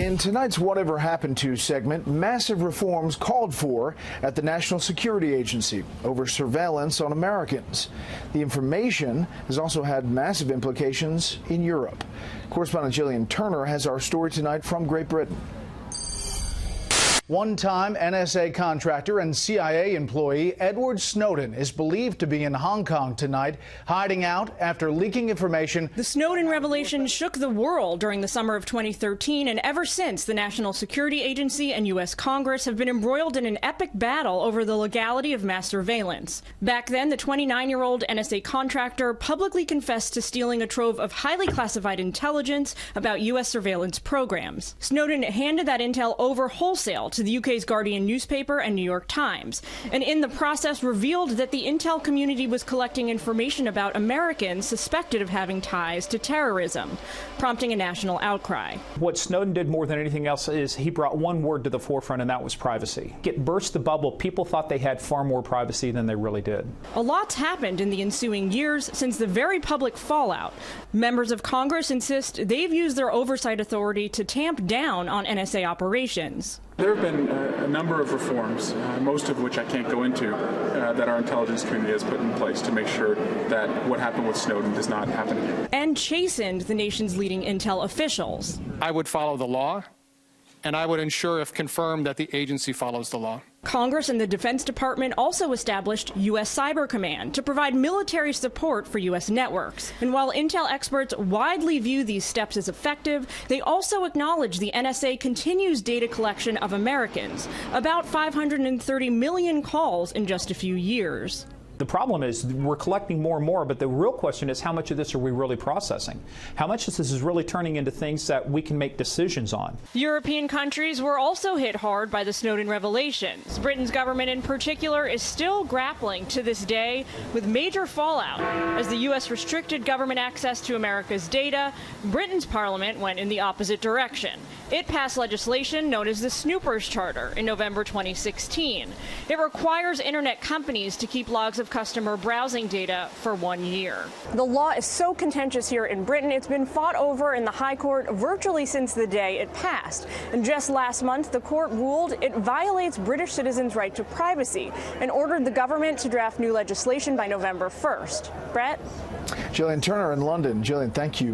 In tonight's Whatever Happened To segment, massive reforms called for at the National Security Agency over surveillance on Americans. The information has also had massive implications in Europe. Correspondent Jillian Turner has our story tonight from Great Britain. One-time NSA contractor and CIA employee Edward Snowden is believed to be in Hong Kong tonight, hiding out after leaking information. The Snowden revelation shook the world during the summer of 2013, and ever since, the National Security Agency and U.S. Congress have been embroiled in an epic battle over the legality of mass surveillance. Back then, the 29-year-old NSA contractor publicly confessed to stealing a trove of highly classified intelligence about U.S. surveillance programs. Snowden handed that intel over wholesale to the UK's Guardian newspaper and New York Times, and in the process revealed that the intel community was collecting information about Americans suspected of having ties to terrorism, prompting a national outcry. What Snowden did more than anything else is he brought one word to the forefront, and that was privacy. It burst the bubble. People thought they had far more privacy than they really did. A lot's happened in the ensuing years since the very public fallout. Members of Congress insist they've used their oversight authority to tamp down on NSA operations. There have been a number of reforms, most of which I can't go into, that our intelligence community has put in place to make sure that what happened with Snowden does not happen again. And chastened the nation's leading intel officials. I would follow the law, and I would ensure, if confirmed, that the agency follows the law. Congress and the Defense Department also established U.S. Cyber Command to provide military support for U.S. networks. And while intel experts widely view these steps as effective, they also acknowledge the NSA continues data collection of Americans, about 530 million calls in just a few years. The problem is we're collecting more and more, but the real question is how much of this are we really processing? How much of this is really turning into things that we can make decisions on? European countries were also hit hard by the Snowden revelations. Britain's government in particular is still grappling to this day with major fallout. As the U.S. restricted government access to America's data, Britain's parliament went in the opposite direction. It passed legislation known as the Snoopers Charter in November 2016. It requires internet companies to keep logs of customer browsing data for 1 year. The law is so contentious here in Britain, it's been fought over in the High Court virtually since the day it passed. And just last month, the court ruled it violates British citizens' right to privacy and ordered the government to draft new legislation by November 1st. Brett? Jillian Turner in London. Jillian, thank you.